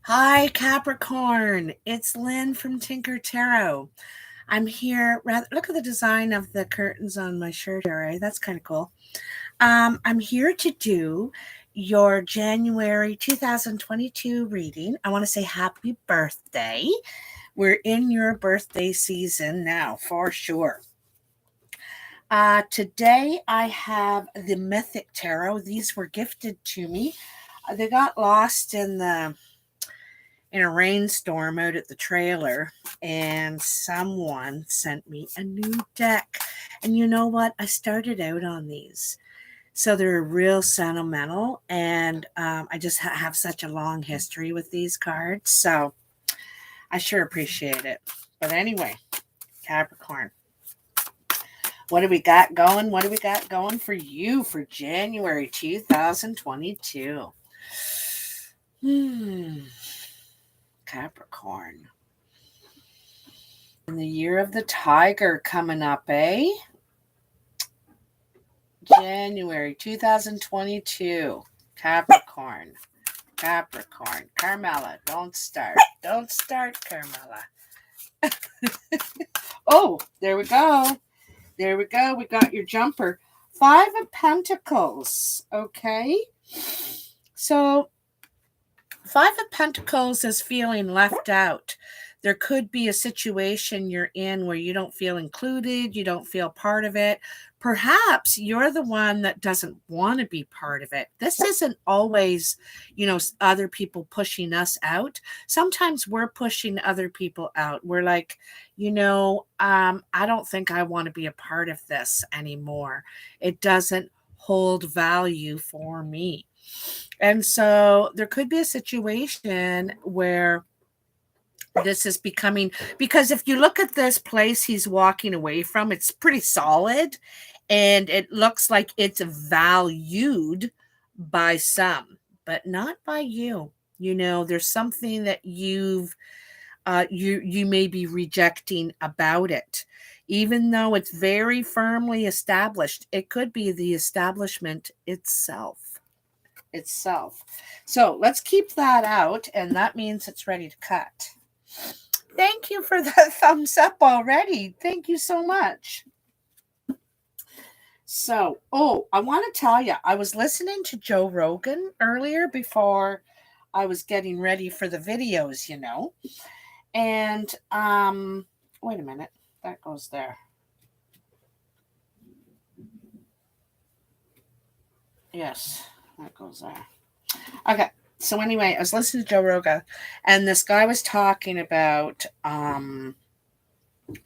Hi, Capricorn. It's Lynn from Tinker Tarot. I'm here. Look at the design of the curtains on my shirt area. That's kind of cool. I'm here to do your January 2022 reading. I want to say happy birthday. We're in your birthday season now, for sure. Today I have the Mythic Tarot. These were gifted to me. They got lost in a rainstorm out at the trailer, and someone sent me a new deck. And you know what? I started out on these. So they're real sentimental, and I just have such a long history with these cards. So I sure appreciate it. But anyway, Capricorn, what do we got going? What do we got going for you for January 2022? Capricorn. In the year of the tiger coming up, eh? January 2022. Capricorn. Capricorn. Carmela, don't start. Don't start, Carmela. Oh, there we go. There we go. We got your jumper. 5 of Pentacles. Okay. So 5 of Pentacles is feeling left out. There could be a situation you're in where you don't feel included, you don't feel part of it. Perhaps you're the one that doesn't want to be part of it. This isn't always, other people pushing us out. Sometimes we're pushing other people out. We're like, I don't think I want to be a part of this anymore. It doesn't hold value for me. And so there could be a situation where this is becoming, because if you look at this place he's walking away from, it's pretty solid and it looks like it's valued by some, but not by you. There's something that you may be rejecting about it. Even though it's very firmly established, it could be the establishment itself. So let's keep that out, and that means it's ready to cut. Thank you for the thumbs up already. Thank you so much. So, I want to tell you, I was listening to Joe Rogan earlier before I was getting ready for the videos, And wait a minute. That goes there. Yes, that goes there. Okay. So anyway, I was listening to Joe Rogan, and this guy was talking about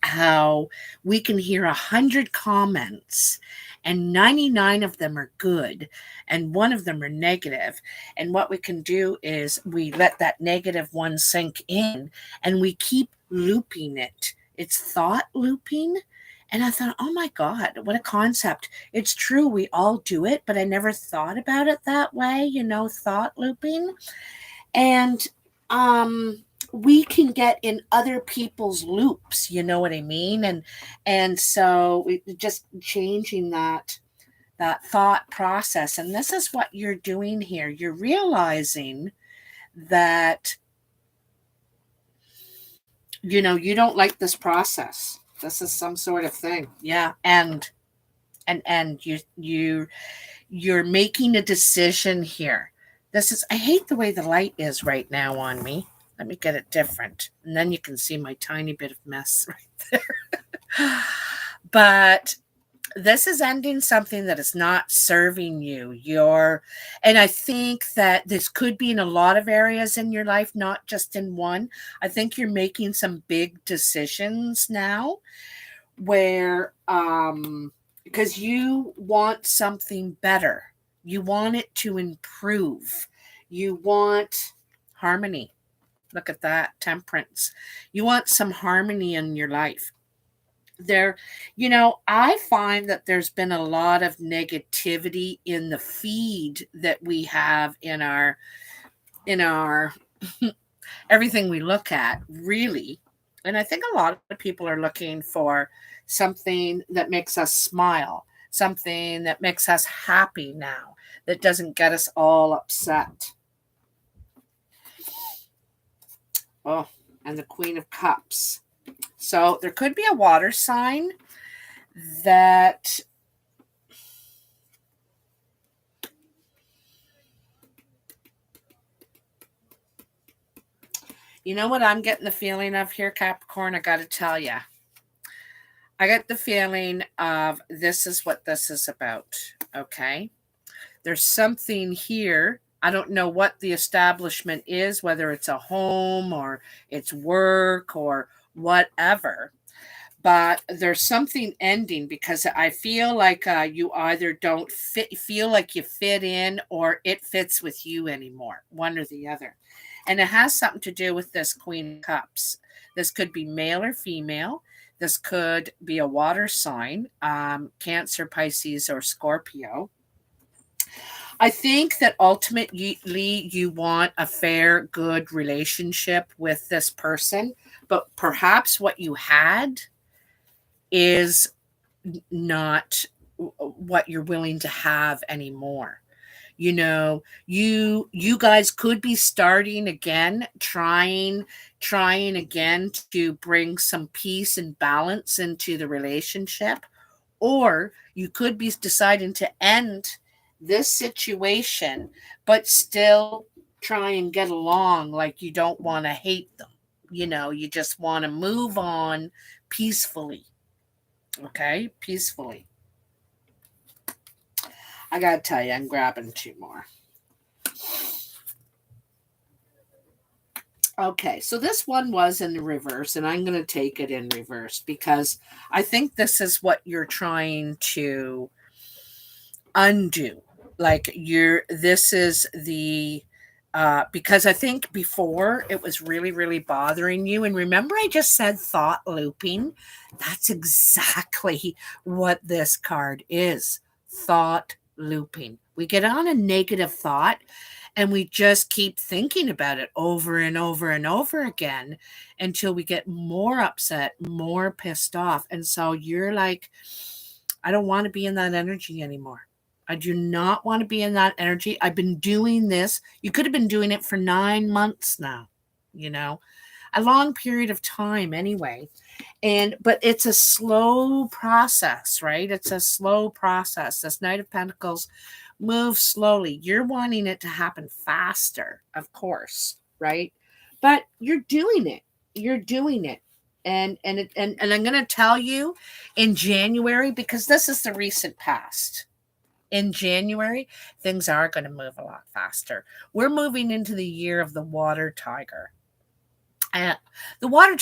how we can hear 100 comments and 99 of them are good and one of them are negative. And what we can do is we let that negative one sink in and we keep looping it. It's thought looping. And I thought, oh my God, what a concept. It's true, we all do it, but I never thought about it that way, thought looping. And we can get in other people's loops, you know what I mean? And so we just changing that thought process. And this is what you're doing here. You're realizing that you don't like this process. This is some sort of thing. Yeah. And you're making a decision here. I hate the way the light is right now on me. Let me get it different. And then you can see my tiny bit of mess right there. But this is ending something that is not serving you. And I think that this could be in a lot of areas in your life, not just in one. I think you're making some big decisions now where, because you want something better. You want it to improve. You want harmony. Look at that, temperance. You want some harmony in your life. I find that there's been a lot of negativity in the feed that we have in our everything we look at, really. And I think a lot of people are looking for something that makes us smile, something that makes us happy now, that doesn't get us all upset. Oh, and the Queen of Cups. So there could be a water sign that you know what I'm getting the feeling of here, Capricorn? I got to tell you. I get the feeling of this is what this is about, okay? There's something here. I don't know what the establishment is, whether it's a home or it's work or whatever. But there's something ending because I feel like you either don't feel like you fit in or it fits with you anymore, one or the other. And it has something to do with this Queen of Cups. This could be male or female. This could be a water sign, Cancer, Pisces, or Scorpio. I think that ultimately you want a fair, good relationship with this person, but perhaps what you had is not what you're willing to have anymore. You know, you guys could be starting again, trying again to bring some peace and balance into the relationship, or you could be deciding to end this situation but still try and get along, like you don't want to hate them. You know, you just want to move on peacefully. Okay, peacefully. I gotta tell you, I'm grabbing two more. Okay, so this one was in reverse, and I'm going to take it in reverse because I think this is what you're trying to undo. Like this is the, because I think before it was really, really bothering you. And remember, I just said thought looping. That's exactly what this card is. Thought looping. We get on a negative thought and we just keep thinking about it over and over and over again until we get more upset, more pissed off. And so you're like, I don't want to be in that energy anymore. I do not want to be in that energy. I've been doing this. You could have been doing it for 9 months now, you know, a long period of time anyway. But it's a slow process, right? It's a slow process. This Knight of Pentacles moves slowly. You're wanting it to happen faster, of course, right? But you're doing it. You're doing it. And I'm going to tell you in January, because this is the recent past. In January, things are going to move a lot faster. We're moving into the year of the water tiger. The water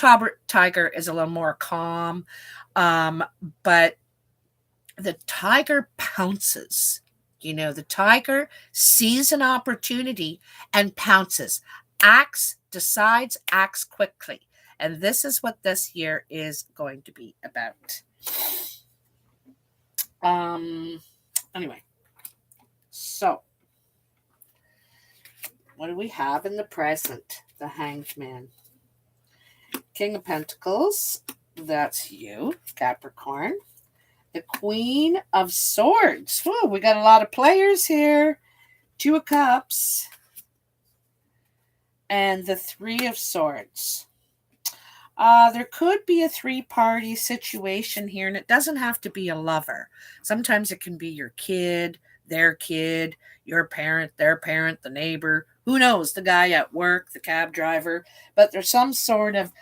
tiger is a little more calm, but the tiger pounces. You know, the tiger sees an opportunity and pounces, acts, decides, acts quickly. And this is what this year is going to be about. Anyway, so what do we have in the present? The Hanged Man. King of Pentacles, that's you, Capricorn. The Queen of Swords. Whoa, we got a lot of players here. Two of Cups. And the Three of Swords. There could be a three-party situation here, and it doesn't have to be a lover. Sometimes it can be your kid, their kid, your parent, their parent, the neighbor. Who knows? The guy at work, the cab driver. But there's some sort of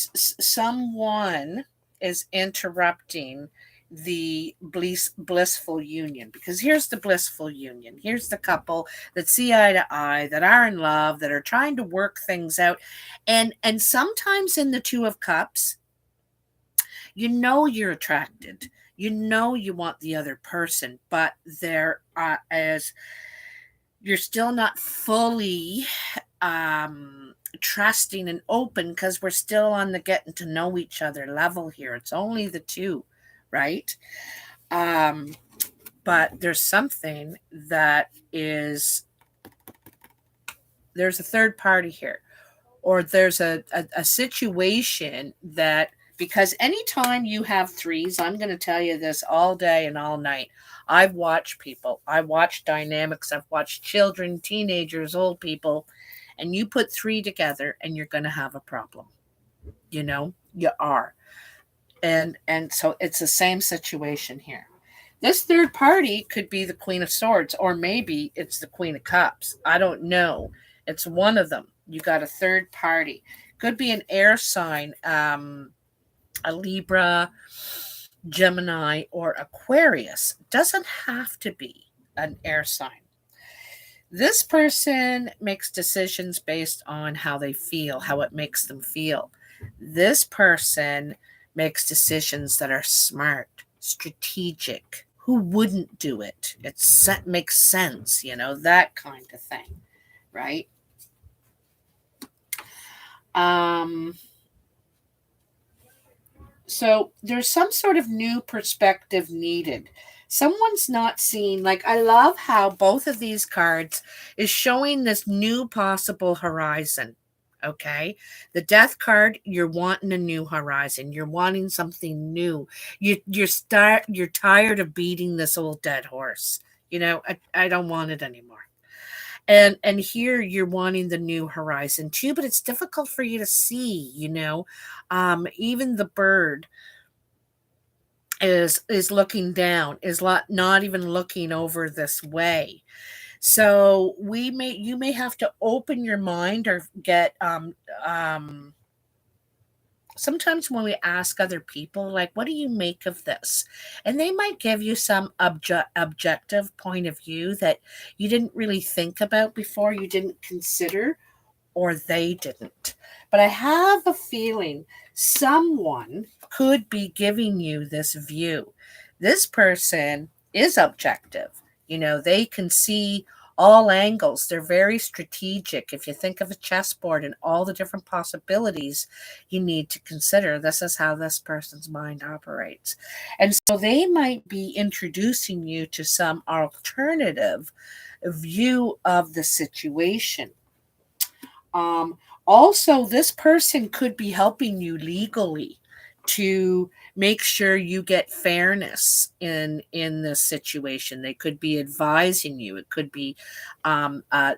someone is interrupting the blissful union, because here's the blissful union. Here's the couple that see eye to eye, that are in love, that are trying to work things out. And sometimes in the Two of Cups, you know you're attracted. You know you want the other person, but there as you're still not fully trusting and open, because we're still on the getting to know each other level here. It's only the two, right? But there's something that is, there's a third party here, or there's a situation that, because anytime you have threes, I'm going to tell you this all day and all night. I've watched people, I watched dynamics, I've watched children, teenagers, old people, And you put 3 together and you're going to have a problem. You are. And so it's the same situation here. This third party could be the Queen of Swords, or maybe it's the Queen of Cups. I don't know. It's one of them. You got a third party. Could be an air sign, a Libra, Gemini, or Aquarius. Doesn't have to be an air sign. This person makes decisions based on how they feel, how it makes them feel. This person makes decisions that are smart, strategic. Who wouldn't do it? It makes sense, that kind of thing, right? So there's some sort of new perspective needed. Someone's not seeing, like, I love how both of these cards is showing this new possible horizon. Okay. The Death card, you're wanting a new horizon. You're wanting something new. You're tired of beating this old dead horse. I don't want it anymore. And here you're wanting the new horizon too, but it's difficult for you to see, even the bird is looking down, is not even looking over this way. So you may have to open your mind or get sometimes when we ask other people, like, what do you make of this? And they might give you some objective point of view that you didn't really think about before, you didn't consider, or they didn't. But I have a feeling someone could be giving you this view. This person is objective. They can see all angles. They're very strategic. If you think of a chessboard and all the different possibilities you need to consider, this is how this person's mind operates. And so they might be introducing you to some alternative view of the situation. Also, this person could be helping you legally to make sure you get fairness in this situation. They could be advising you. It could be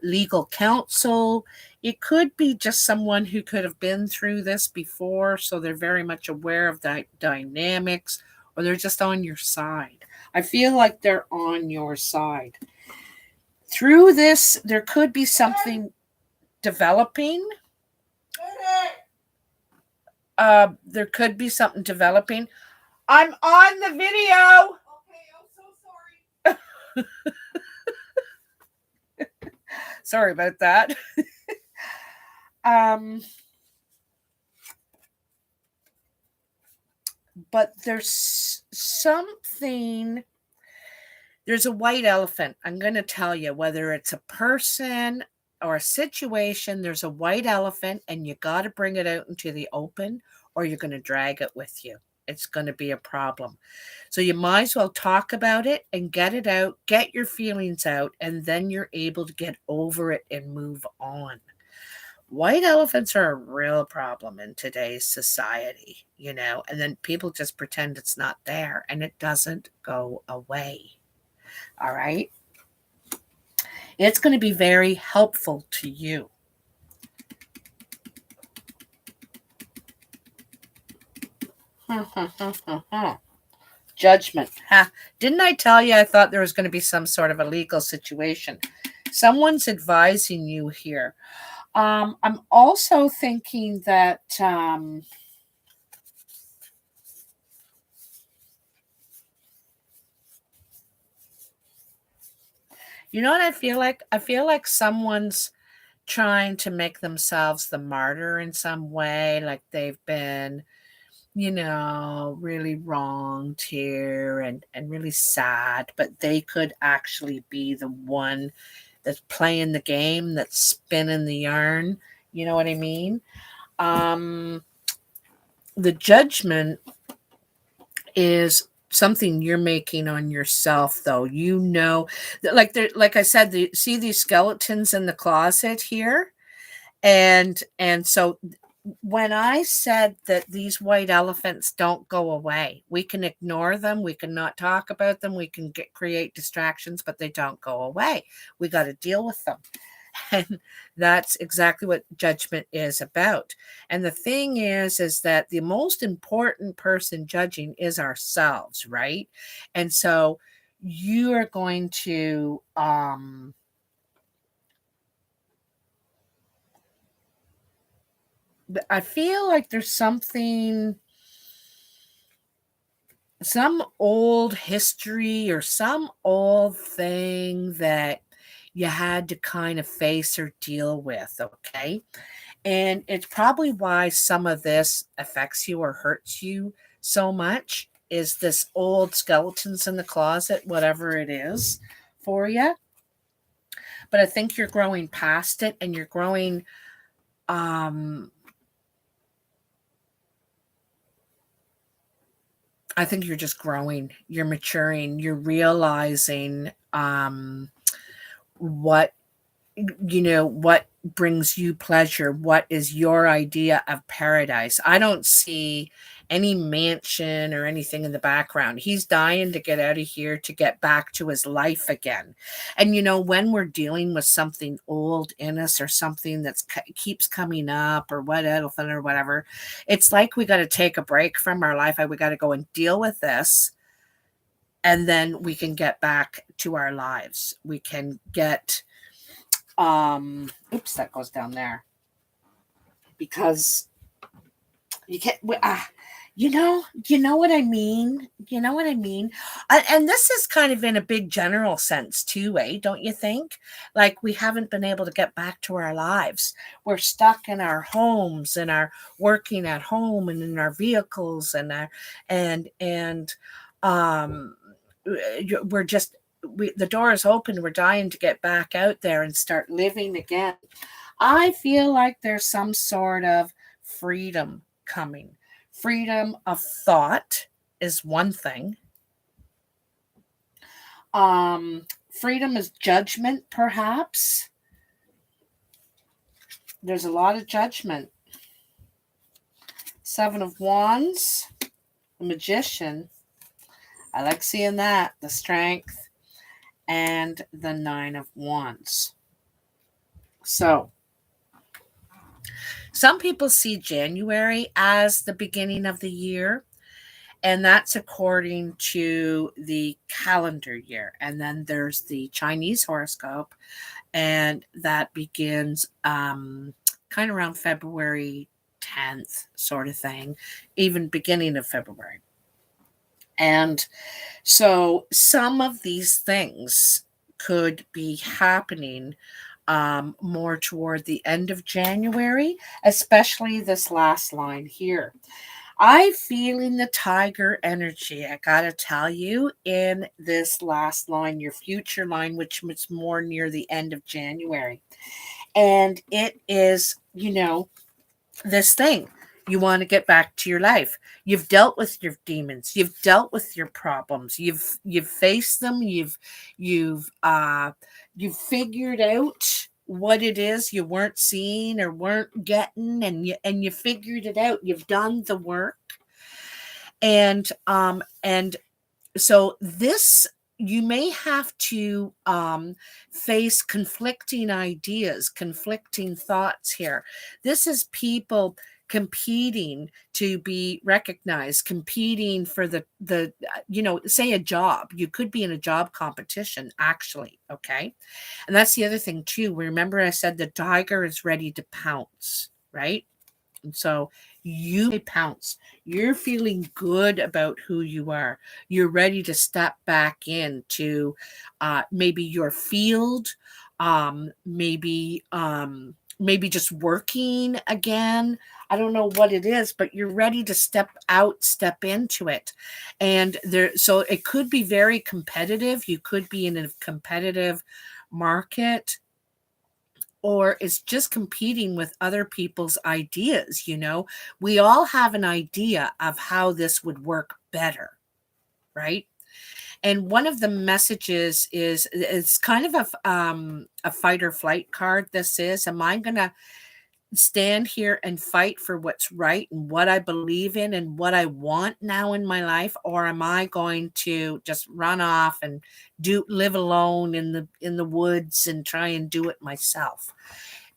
legal counsel. It could be just someone who could have been through this before, so they're very much aware of the dynamics, or they're just on your side. I feel like they're on your side. Through this, there could be something developing. There could be something developing. I'm on the video. Okay, I'm so sorry. Sorry about that. But there's something. There's a white elephant. I'm going to tell you, whether it's a person or a situation, there's a white elephant, and you got to bring it out into the open, or you're going to drag it with you. It's going to be a problem. So you might as well talk about it and get it out, get your feelings out, and then you're able to get over it and move on. White elephants are a real problem in today's society, and then people just pretend it's not there, and it doesn't go away. All right? It's going to be very helpful to you. Judgment. Didn't I tell you I thought there was going to be some sort of a legal situation? Someone's advising you here. I'm also thinking that you know what I feel like? I feel like someone's trying to make themselves the martyr in some way, like they've been, really wronged here and really sad, but they could actually be the one that's playing the game, that's spinning the yarn. You know what I mean? The judgment is something you're making on yourself, though. Like I said, see these skeletons in the closet here, and so when I said that these white elephants don't go away, we can ignore them, we can not talk about them, we can create distractions, but they don't go away. We got to deal with them. And that's exactly what judgment is about. And the thing is that the most important person judging is ourselves, right? And so you are going to I feel like there's some old history or some old thing that you had to kind of face or deal with, okay? And it's probably why some of this affects you or hurts you so much is this old skeletons in the closet, whatever it is for you. But I think you're growing past it and you're growing I think you're just growing, you're maturing, you're realizing what what brings you pleasure, what is your idea of paradise. I don't see any mansion or anything in the background. He's dying to get out of here to get back to his life again. And when we're dealing with something old in us or something that's keeps coming up or whatever, it's like we got to take a break from our life. We got to go and deal with this, and then we can get back to our lives. We can get oops, that goes down there because you can't you know what I mean. And this is kind of in a big general sense too, don't you think? Like, we haven't been able to get back to our lives. We're stuck in our homes and our working at home and in our vehicles and we're just the door is open. We're dying to get back out there and start living again. I feel like there's some sort of freedom coming. Freedom of thought is one thing. Freedom is judgment, perhaps. There's a lot of judgment. Seven of Wands, the Magician. I like seeing that. The Strength. And the Nine of Wands. So, some people see January as the beginning of the year, and that's according to the calendar year. And then there's the Chinese horoscope, and that begins kind of around February 10th, sort of thing, even beginning of February. And so some of these things could be happening more toward the end of January, especially this last line here. I'm feeling the tiger energy, I gotta tell you, in this last line, your future line, which is more near the end of January. And it is, this thing. You want to get back to your life. You've dealt with your demons. You've dealt with your problems. You've faced them. You've figured out what it is you weren't seeing or weren't getting, and you figured it out. You've done the work, and so this, you may have to face conflicting ideas, conflicting thoughts here. This is people competing to be recognized, competing for the say a job. You could be in a job competition, actually, okay? And that's the other thing too. Remember I said the tiger is ready to pounce, right? And so you pounce. You're feeling good about who you are. You're ready to step back into maybe your field, maybe just working again. I don't know what it is, but you're ready to step into it. And so it could be very competitive. You could be in a competitive market, or it's just competing with other people's ideas. We all have an idea of how this would work better, right? And one of the messages is, it's kind of a fight or flight card. This is, am I gonna stand here and fight for what's right and what I believe in and what I want now in my life, or am I going to just run off and live alone in the woods and try and do it myself?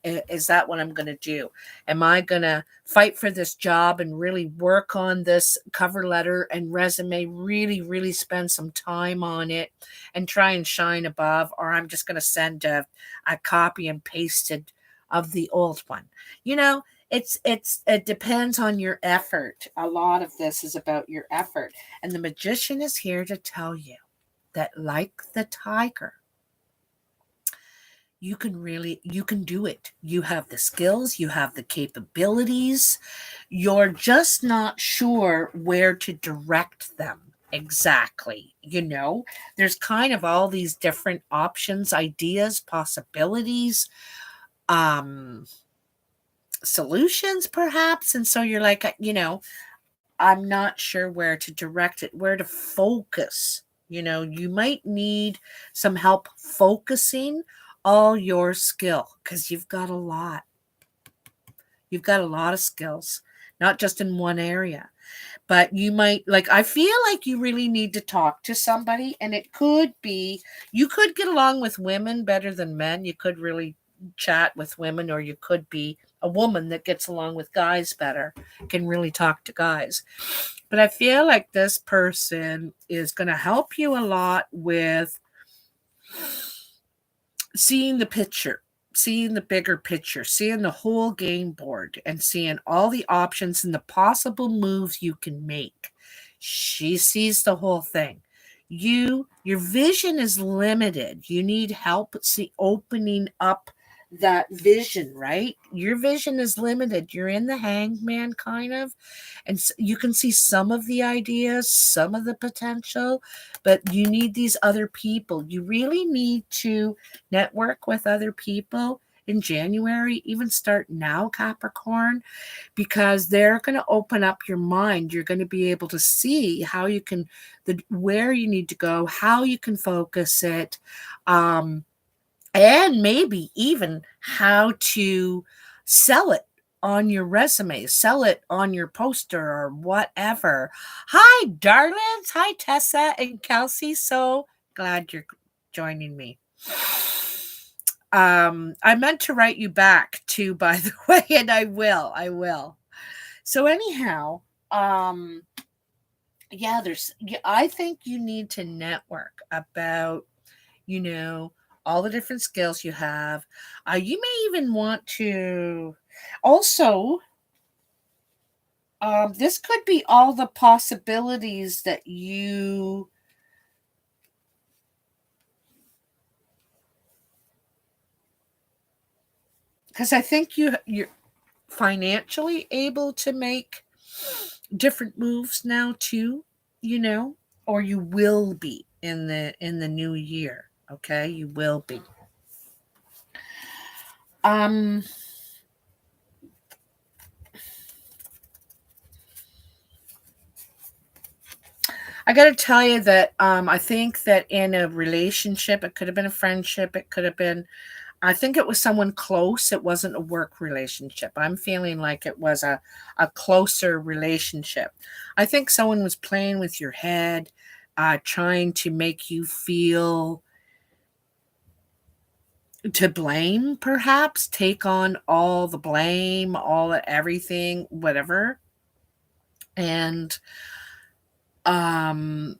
Is that what I'm going to do? Am I going to fight for this job and really work on this cover letter and resume, really spend some time on it and try and shine above? Or I'm just going to send a copy and pasted of the old one. It depends on your effort. A lot of this is about your effort. And the magician is here to tell you that, like the tiger, you can do it. You have the skills, you have the capabilities. You're just not sure where to direct them exactly. There's kind of all these different options, ideas, possibilities, solutions perhaps. And so you're like, I'm not sure where to direct it, where to focus. You might need some help focusing all your skill, because you've got a lot. You've got a lot of skills, not just in one area. But you might, I feel like you really need to talk to somebody, and it could be, you could get along with women better than men. You could really chat with women, or you could be a woman that gets along with guys better, can really talk to guys. But I feel like this person is going to help you a lot with seeing the picture, seeing the bigger picture, seeing the whole game board, and seeing all the options and the possible moves you can make. She sees the whole thing. Your vision is limited. You need help opening up that vision, right? Your vision is limited. You're in the hangman kind of, and you can see some of the ideas, some of the potential, but you need these other people. You really need to network with other people in January, even start now, Capricorn, because they're going to open up your mind. You're going to be able to see how you can, where you need to go, how you can focus it, and maybe even how to sell it on your resume, sell it on your poster or whatever. Hi, darlings. Hi, Tessa and Kelsey. So glad you're joining me. I meant to write you back too, by the way, and I will. So anyhow, I think you need to network about, all the different skills you have. You may even want to also, this could be all the possibilities that you, because I think you're financially able to make different moves now too, or you will be in the new year. Okay, you will be. I got to tell you that I think that in a relationship, it could have been a friendship, it could have been, I think it was someone close. It wasn't a work relationship. I'm feeling like it was a closer relationship. I think someone was playing with your head, trying to make you feel to blame, perhaps, take on all the blame, everything, whatever. And in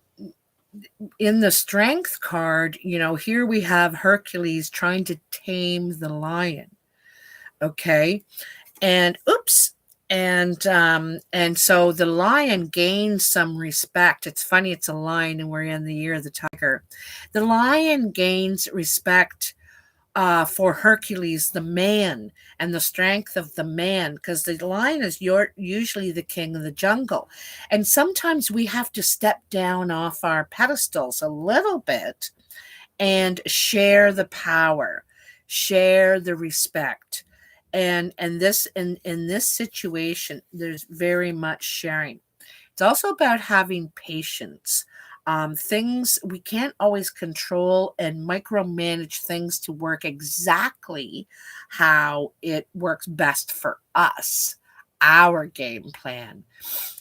the strength card, here we have Hercules trying to tame the lion. Okay. And so the lion gains some respect. It's funny, it's a lion and we're in the year of the tiger. The lion gains respect for Hercules, the man, and the strength of the man, because the lion is usually the king of the jungle. And sometimes we have to step down off our pedestals a little bit and share the power, share the respect. And this in this situation, there's very much sharing. It's also about having patience. Things we can't always control and micromanage things to work exactly how it works best for us, our game plan.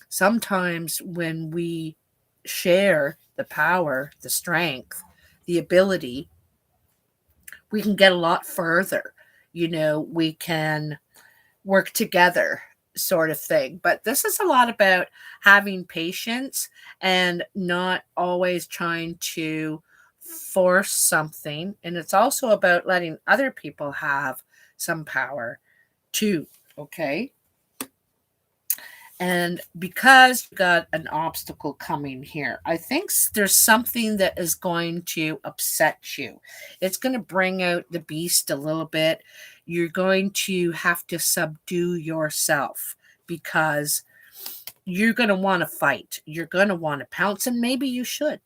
Sometimes when we share the power, the strength, the ability, we can get a lot further. We can work together, sort of thing. But this is a lot about having patience and not always trying to force something. And it's also about letting other people have some power too. Okay. And because you got an obstacle coming here, I think there's something that is going to upset you. It's going to bring out the beast a little bit. You're going to have to subdue yourself because you're going to want to fight. You're going to want to pounce, and maybe you should.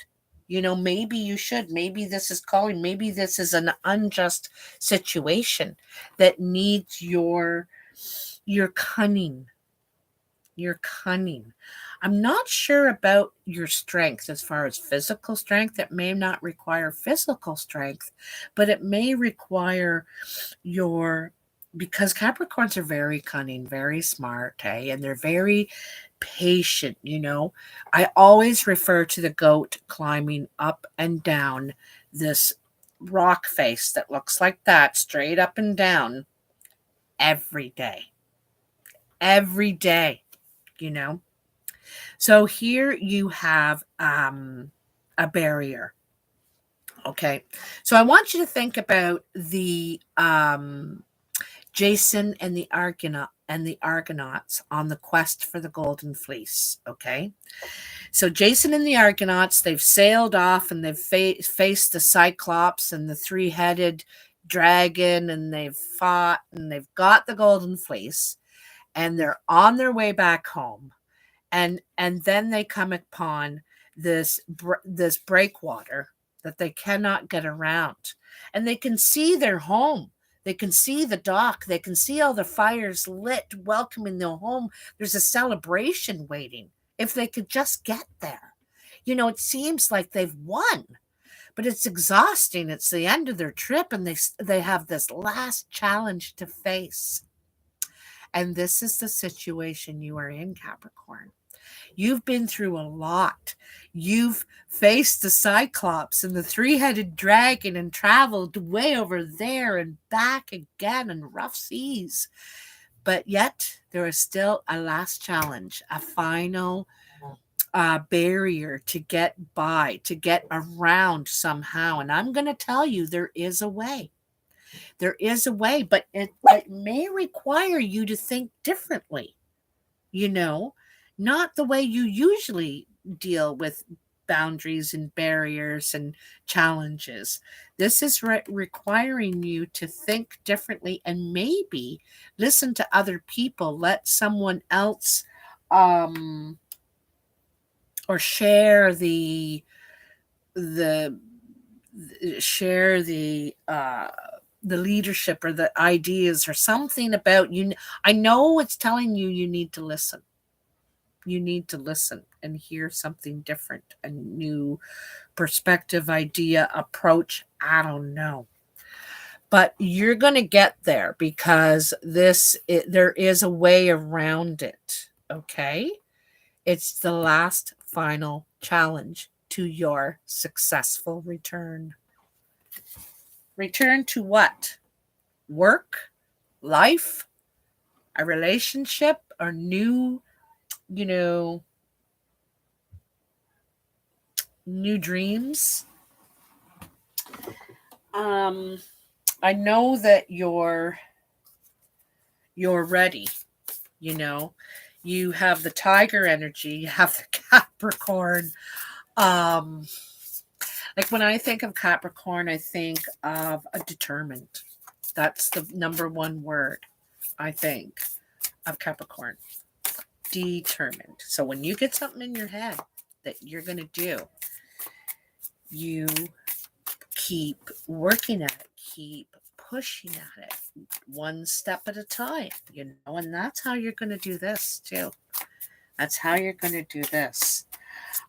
Maybe you should. Maybe this is calling. Maybe this is an unjust situation that needs your cunning. You're cunning. I'm not sure about your strength as far as physical strength. It may not require physical strength, but it may require because Capricorns are very cunning, very smart, and they're very patient. I always refer to the goat climbing up and down this rock face that looks like that, straight up and down, every day. Every day. So here you have a barrier. Okay. So I want you to think about the Jason and the Argonauts on the quest for the Golden Fleece. Okay. So Jason and the Argonauts, they've sailed off and they've faced the Cyclops and the three-headed dragon, and they've fought and they've got the Golden Fleece, and they're on their way back home. And then they come upon this breakwater that they cannot get around. And they can see their home. They can see the dock. They can see all the fires lit, welcoming their home. There's a celebration waiting if they could just get there. It seems like they've won, but it's exhausting. It's the end of their trip, and they have this last challenge to face. And this is the situation you are in, Capricorn. You've been through a lot. You've faced the Cyclops and the three-headed dragon and traveled way over there and back again in rough seas. But yet there is still a last challenge, a final barrier to get by, to get around somehow. And I'm going to tell you, there is a way. There is a way, but it may require you to think differently, not the way you usually deal with boundaries and barriers and challenges. This is requiring you to think differently and maybe listen to other people, let someone else or share the leadership or the ideas or something about you. I know it's telling you need to listen. You need to listen and hear something different, a new perspective, idea, approach. I don't know. But you're going to get there because there is a way around it. Okay? It's the last final challenge to your successful return. Return to what? Work, life, a relationship, or new dreams. I know that you're ready. You have the tiger energy, you have the Capricorn. Like when I think of Capricorn, I think of a determined. That's the number one word I think of Capricorn. Determined. So when you get something in your head that you're going to do, you keep working at it, keep pushing at it, one step at a time, and that's how you're going to do this too. That's how you're going to do this.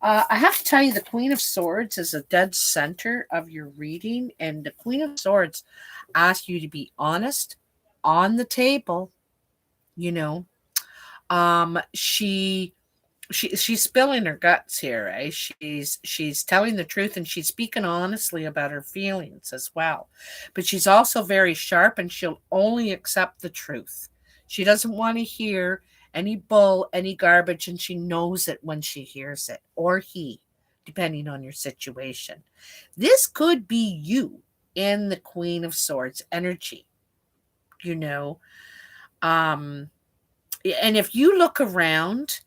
I have to tell you, the Queen of Swords is a dead center of your reading, and the Queen of Swords asks you to be honest on the table. You know, she's spilling her guts here, eh? She's telling the truth, and she's speaking honestly about her feelings as well. But she's also very sharp, and she'll only accept the truth. She doesn't want to hear any bull, any garbage, and she knows it when she hears it, or he, depending on your situation. This could be you in the Queen of Swords energy, you know. Um, and if you look around,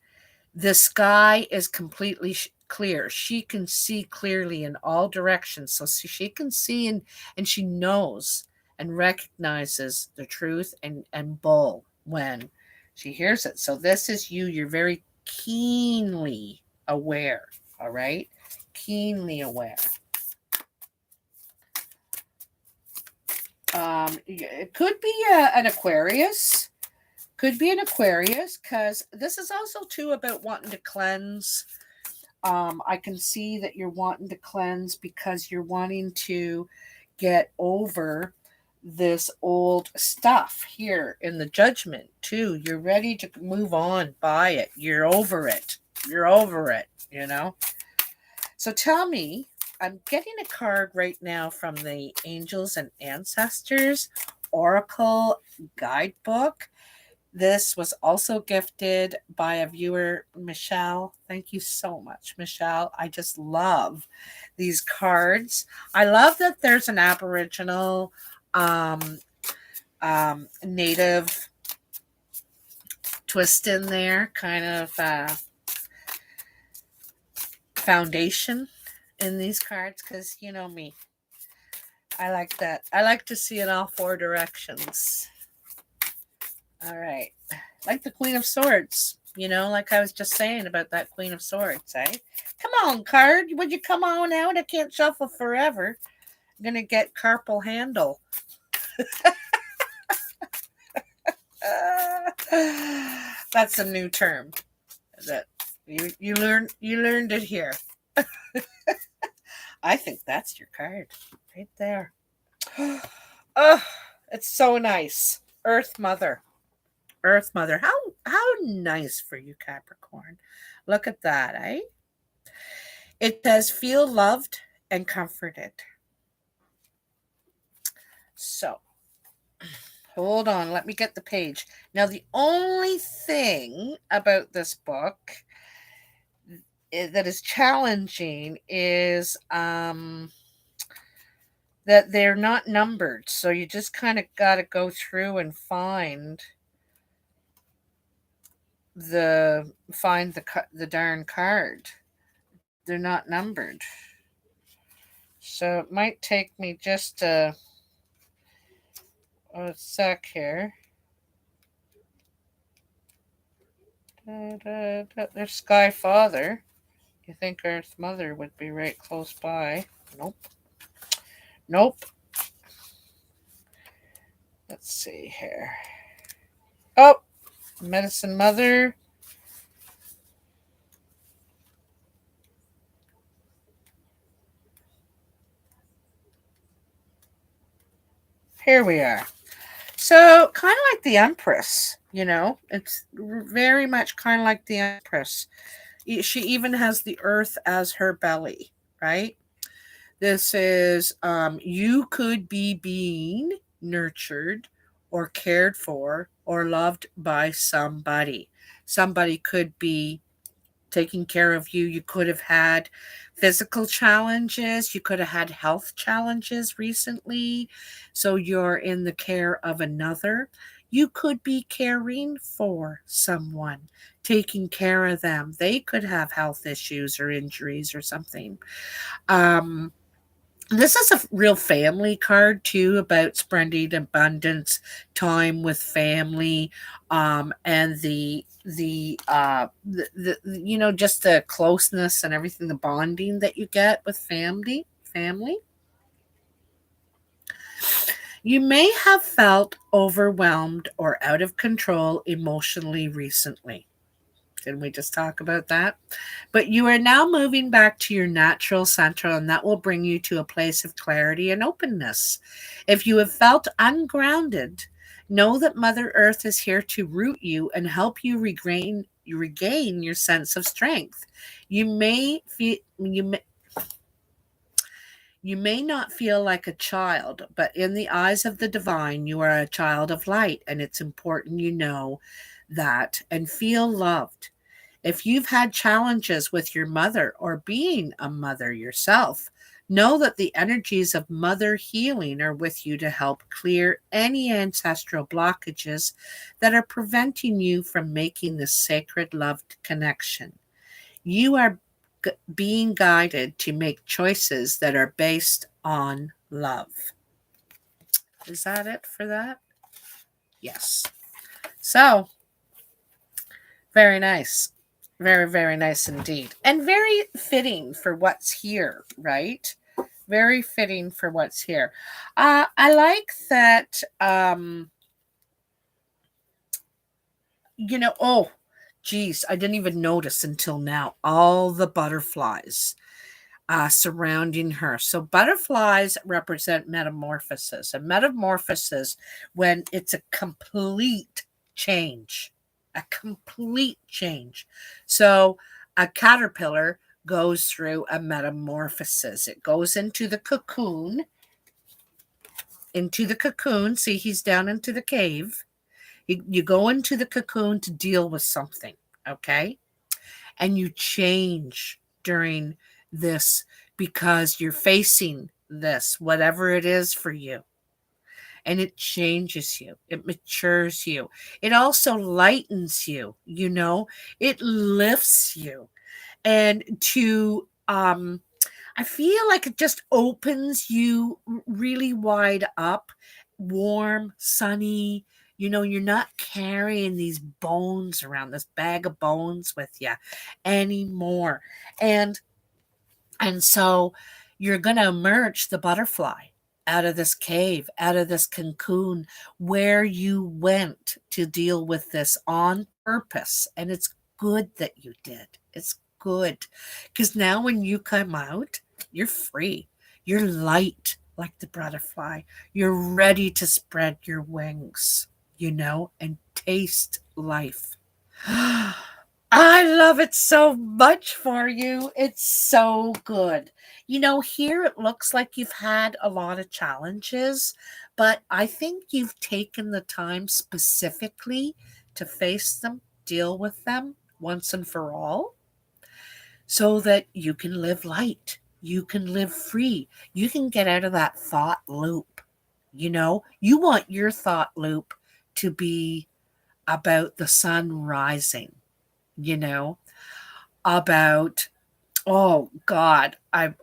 the sky is completely clear. She can see clearly in all directions. So she can see, and she knows and recognizes the truth and bull when she hears it. So this is you. You're very keenly aware. All right? Keenly aware. It could be an Aquarius. Could be an Aquarius, because this is also too about wanting to cleanse. I can see that you're wanting to cleanse because you're wanting to get over this old stuff here in the Judgment too. You're ready to move on by it. You're over it. You're over it, you know. So tell me, I'm getting a card right now from the Angels and Ancestors Oracle Guidebook. This was also gifted by a viewer, Michelle. Thank you so much, Michelle. I just love these cards. I love that there's an Aboriginal, native twist in there, kind of foundation in these cards, because you know me. I like that. I like to see in all four directions. All right. Like the Queen of Swords, you know, like I was just saying about that Queen of Swords, eh? Come on, card. Would you come on out? I can't shuffle forever. I'm going to get carpal handle. That's a new term that you learned it here. I think that's your card right there. Oh, it's so nice. Earth Mother. Earth Mother. How nice for you, Capricorn. Look at that, eh? It says feel loved and comforted. So, hold on, let me get the page. Now, the only thing about this book that is challenging is that they're not numbered. So you just kind of got to go through and find the darn card. They're not numbered. So it might take me just a sec here. There's Sky Father. You think Earth Mother would be right close by. Nope. Nope. Let's see here. Oh, Medicine Mother. Here we are. So, kind of like the Empress, you know, it's very much kind of like the Empress. She even has the earth as her belly, right? This is, you could be being nurtured or cared for or loved by somebody. Somebody could be taking care of you. You could have had physical challenges. You could have had health challenges recently. So you're in the care of another. You could be caring for someone, taking care of them. They could have health issues or injuries or something. This is a real family card too, about spreading abundance, time with family, and the you know, just the closeness and everything, the bonding that you get with family. You may have felt overwhelmed or out of control emotionally recently. Didn't we just talk about that? But you are now moving back to your natural center, and that will bring you to a place of clarity and openness. If you have felt ungrounded, know that Mother Earth is here to root you and help you regain your sense of strength. You may feel you may not feel like a child, but in the eyes of the divine, you are a child of light, and it's important you know that and feel loved. If you've had challenges with your mother or being a mother yourself, know that the energies of mother healing are with you to help clear any ancestral blockages that are preventing you from making this sacred loved connection. You are being guided to make choices that are based on love. Is that it for that? Yes. So, very nice. Very, very nice indeed. And very fitting for what's here, right? Very fitting for what's here. I like that, oh, geez, I didn't even notice until now. All the butterflies surrounding her. So butterflies represent metamorphosis. And metamorphosis, when it's a complete change, a complete change. So a caterpillar goes through a metamorphosis. It goes into the cocoon. See, he's down into the cave. You go into the cocoon to deal with something, okay? And you change during this because you're facing this, whatever it is for you. And it changes you. It matures you. It also lightens you, it lifts you. And I feel like it just opens you really wide up, warm, sunny. You're not carrying these bones around, this bag of bones with you anymore. And so you're going to emerge the butterfly out of this cave, out of this cocoon where you went to deal with this on purpose. And it's good that you did. It's good. Because now when you come out, you're free. You're light like the butterfly. You're ready to spread your wings, and taste life. I love it so much for you. It's so good. Here it looks like you've had a lot of challenges, but I think you've taken the time specifically to face them, deal with them once and for all, so that you can live light. You can live free. You can get out of that thought loop. You want your thought loop to be about the sun rising, about, oh God, I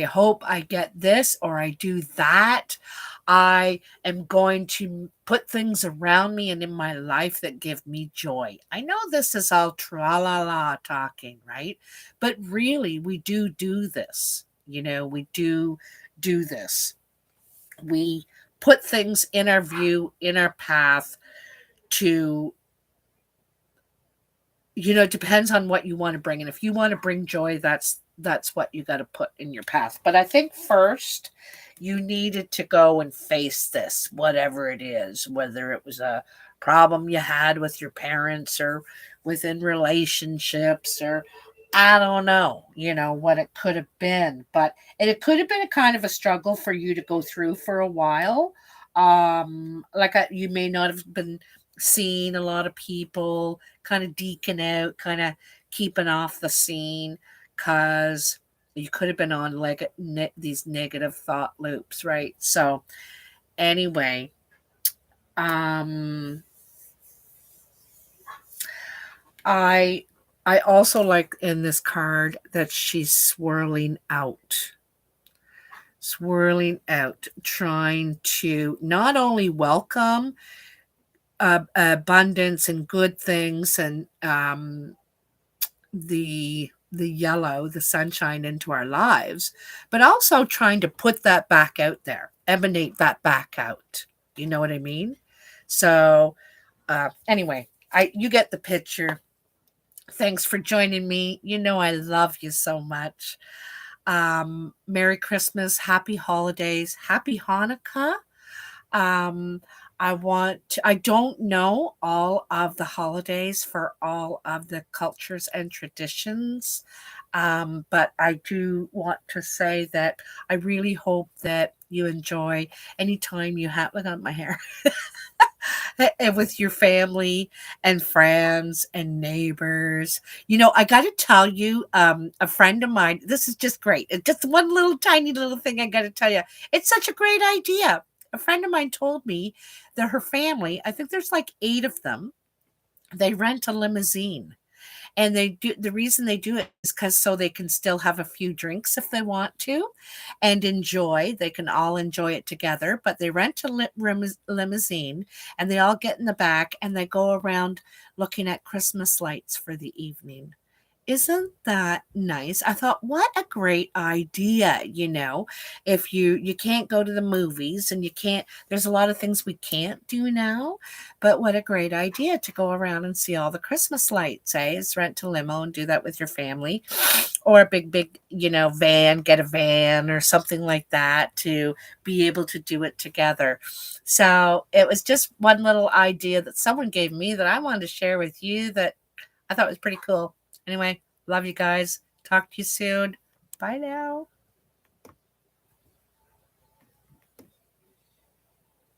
hope I get this or I do that. I am going to put things around me and in my life that give me joy. I know this is all tra-la-la talking, right? But really, we do this. We do this. We put things in our view, in our path to, it depends on what you want to bring. And if you want to bring joy, that's what you got to put in your path. But I think first you needed to go and face this, whatever it is, whether it was a problem you had with your parents or within relationships, or I don't know, what it could have been. But it could have been a kind of a struggle for you to go through for a while. You may not have been seeing a lot of people, kind of deking out, kind of keeping off the scene, because you could have been on like these negative thought loops, right? So anyway, I also like in this card that she's swirling out, trying to not only welcome abundance and good things and the yellow, the sunshine into our lives, but also trying to put that back out there, emanate that back out. You know what I mean? So anyway, You get the picture. Thanks for joining me. You know I love you so much. Merry Christmas, happy holidays, happy Hanukkah. Um, I don't know all of the holidays for all of the cultures and traditions, but I do want to say that I really hope that you enjoy any time you have, look at my hair, and with your family and friends and neighbors. You know, I got to tell you, a friend of mine, this is just great. It's just one little tiny little thing I got to tell you. It's such a great idea. A friend of mine told me that her family, I think there's like 8 of them, they rent a limousine. And they do, the reason they do it is because so they can still have a few drinks if they want to and enjoy. They can all enjoy it together, but they rent a limousine and they all get in the back and they go around looking at Christmas lights for the evening. Isn't that nice? I thought, what a great idea, you know. If you can't go to the movies and you can't, there's a lot of things we can't do now, but what a great idea to go around and see all the Christmas lights, eh? Is rent a limo and do that with your family, or a big, you know, van, get a van or something like that to be able to do it together. So it was just one little idea that someone gave me that I wanted to share with you that I thought was pretty cool. Anyway, love you guys. Talk to you soon. Bye now.